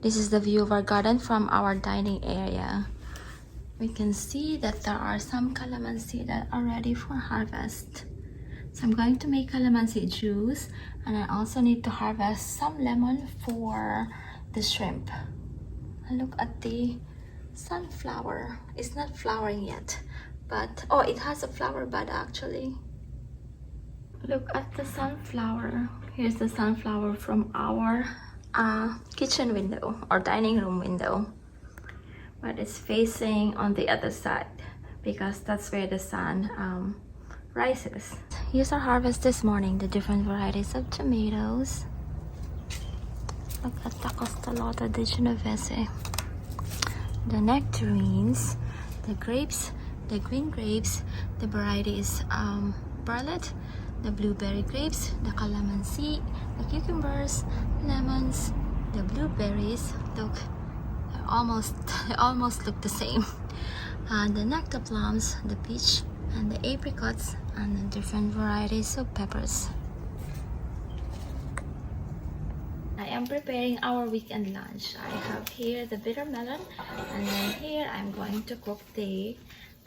This is the view of our garden from our dining area. We can see that there are some calamansi that are ready for harvest. So I'm going to make calamansi juice, and I also need to harvest some lemon for the shrimp. And look at the sunflower. It's not flowering yet, but oh, it has a flower bud actually. Look at the sunflower. Here's the sunflower from our kitchen window or dining room window, but it's facing on the other side because that's where the sun rises. Here's our harvest this morning, the different varieties of tomatoes. Look at the costalota de Genovese, the nectarines, the grapes, the green grapes, the varieties Barlet, the blueberry grapes, the calamansi, the cucumbers, lemons, the blueberries. Look, they almost look the same. And the nectar plums, the peach, and the apricots, and the different varieties of peppers. I am preparing our weekend lunch. I have here the bitter melon, and then here I'm going to cook the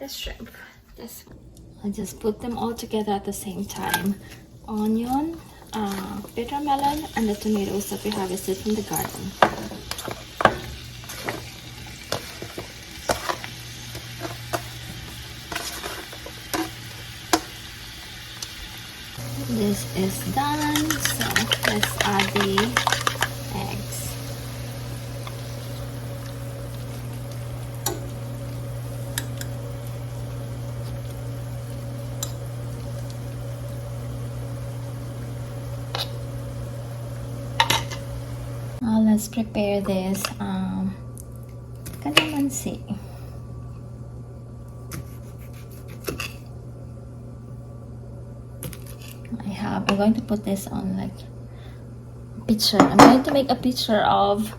shrimp. I just put them all together at the same time. Onion, bitter melon, and the tomatoes that we harvested from the garden. This is done, so let's add the eggs. Now let's prepare this calamansi. I'm going to put this on like a picture. I'm going to make a picture of,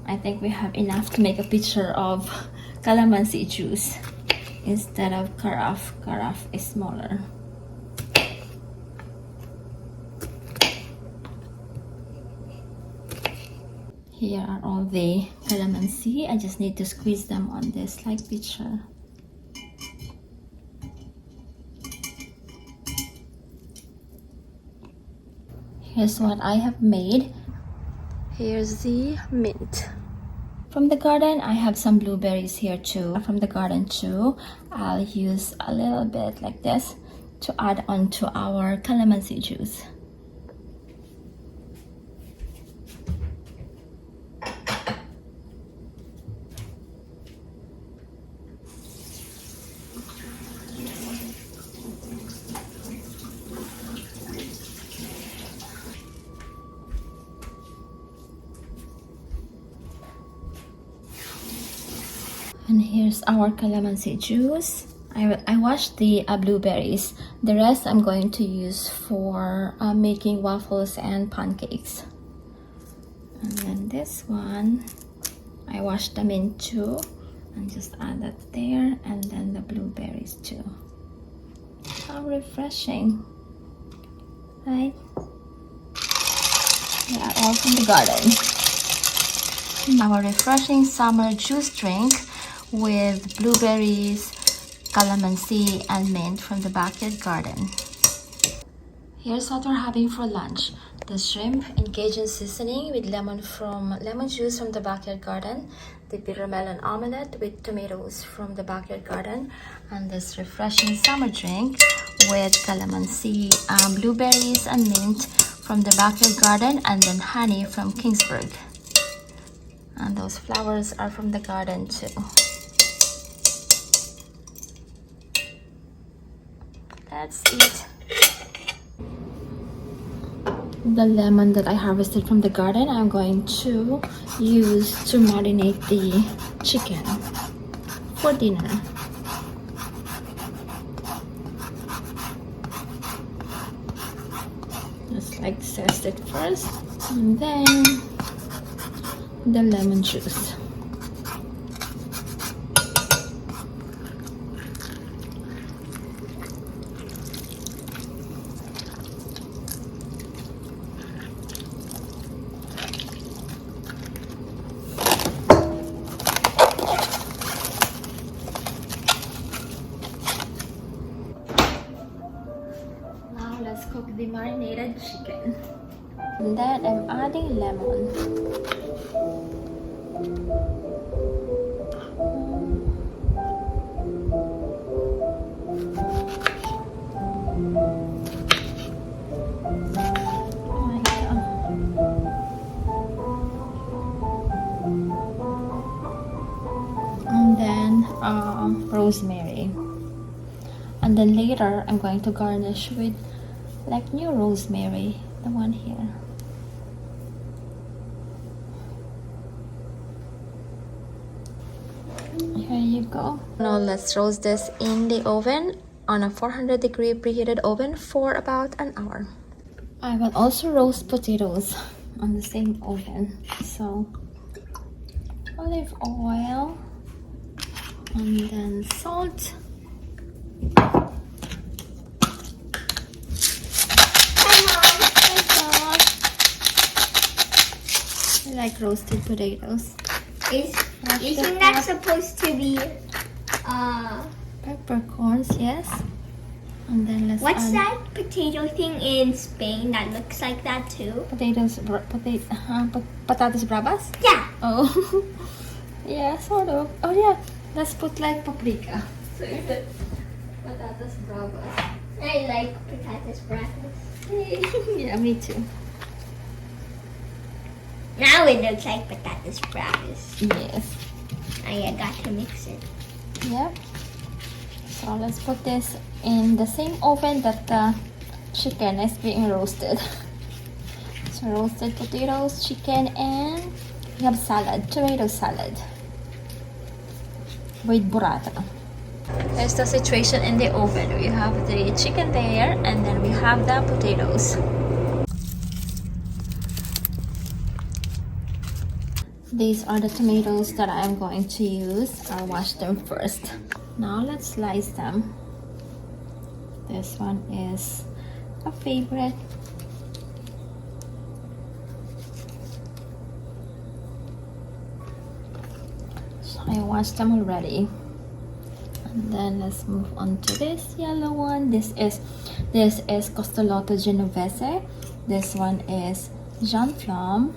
I think we have enough to make a picture of calamansi juice instead of carafe. Carafe is smaller. Here are all the calamansi. I just need to squeeze them on this like picture. Here's what I have made. Here's the mint. From the garden, I have some blueberries here too. From the garden too, I'll use a little bit like this to add on to our calamansi juice. And here's our calamansi juice. I washed the blueberries. The rest I'm going to use for making waffles and pancakes. And then this one, I washed them in too. And just add that there. And then the blueberries too. How refreshing, right? They are all from the garden. Our refreshing summer juice drink with blueberries, calamansi, and mint from the backyard garden. Here's what we're having for lunch. The shrimp in Cajun seasoning with lemon juice from the backyard garden, the bitter melon omelette with tomatoes from the backyard garden, and this refreshing summer drink with calamansi, blueberries, and mint from the backyard garden, and then honey from Kingsburg. And those flowers are from the garden too. Let's eat. The lemon that I harvested from the garden, I'm going to use to marinate the chicken for dinner. Just like zest it first, and then the lemon juice. chicken. And then I'm adding lemon. And then rosemary. And then later I'm going to garnish with like new rosemary, the one here. Here you go. Now let's roast this in the oven on a 400-degree preheated oven for about an hour. I will also roast potatoes on the same oven. So olive oil and then salt. I like roasted potatoes. Isn't that supposed to be peppercorns? Yes. And then let's what's add that potato thing in Spain that looks like that too? patatas bravas? Yeah. Oh. Yeah, sort of. Oh yeah, let's put like paprika. So is it patatas bravas? I like patatas bravas. Yeah, me too. Now it looks like patatas bravas. Yes. I got to mix it. Yep. So let's put this in the same oven that the chicken is being roasted. So roasted potatoes, chicken, and we have salad, tomato salad with burrata. Here's the situation in the oven. We have the chicken there, and then we have the potatoes. These are the tomatoes that I'm going to use. I'll wash them first. Now let's slice them. This one is a favorite. So I washed them already. And then let's move on to this yellow one. This is costoloto genovese. This one is Jean Plum.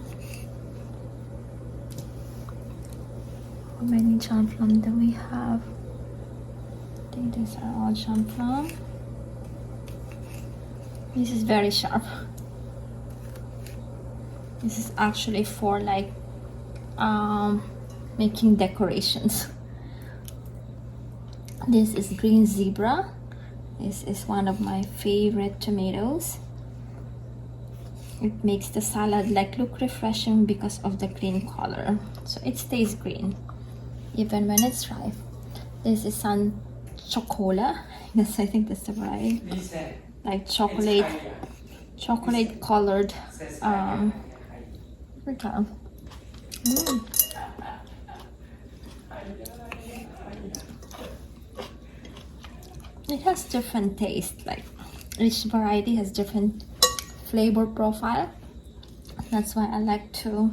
How many Jean Plum do we have? I think these are all Jean Plum. This is very sharp. This is actually for like making decorations. This is green zebra. This is one of my favorite tomatoes. It makes the salad like look refreshing because of the green color. So it stays green even when it's ripe. This is San Chocola. Yes, I think that's the variety. Like chocolate colored It has different taste, like each variety has different flavor profile. That's why I like to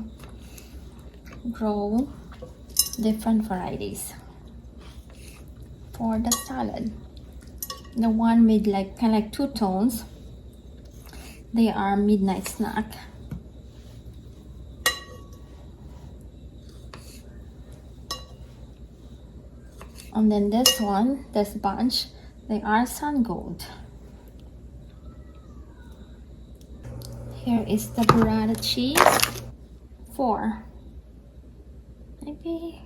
grow different varieties for the salad. The one with like kind of like two tones, they are midnight snack. And then this one, this bunch, they are sun gold. Here is the burrata cheese. 4. Maybe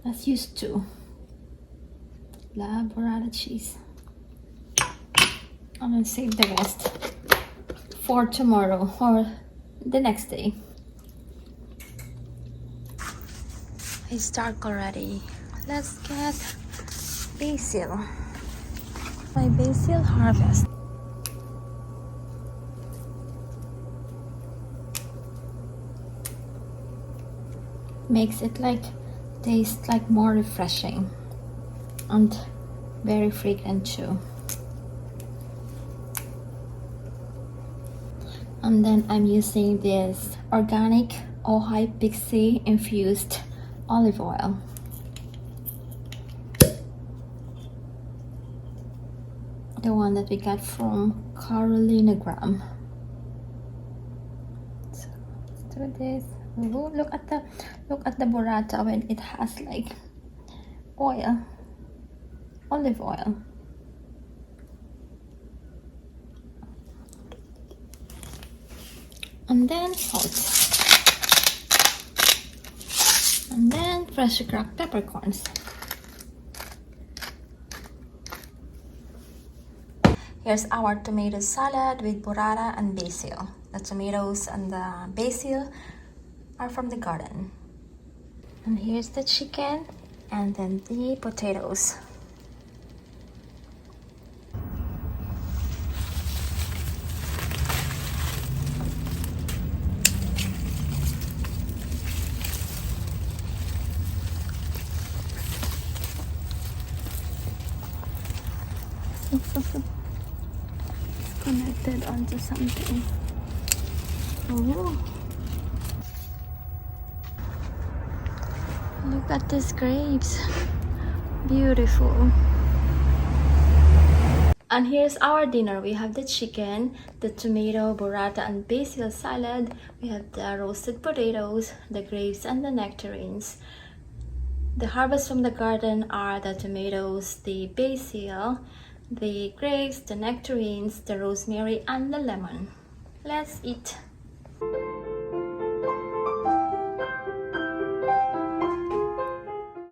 let's use 2. Love burrata cheese. I'm gonna save the rest for tomorrow or the next day. It's dark already. Let's get basil. My basil harvest. Makes it like taste like more refreshing and very fragrant too. And then I'm using this organic Ojai pixie infused olive oil. The one that we got from Carolina Gram. do this. Ooh, look at the burrata when it has like oil, olive oil. And then salt. And then freshly cracked peppercorns. Here's our tomato salad with burrata and basil. The tomatoes and the basil are from the garden. And here's the chicken and then the potatoes. It's connected onto something. Oh. Look at these grapes. Beautiful. And here's our dinner. We have the chicken, the tomato, burrata, and basil salad. We have the roasted potatoes, the grapes, and the nectarines. The harvest from the garden are the tomatoes, the basil, the grapes, the nectarines, the rosemary, and the lemon. Let's eat.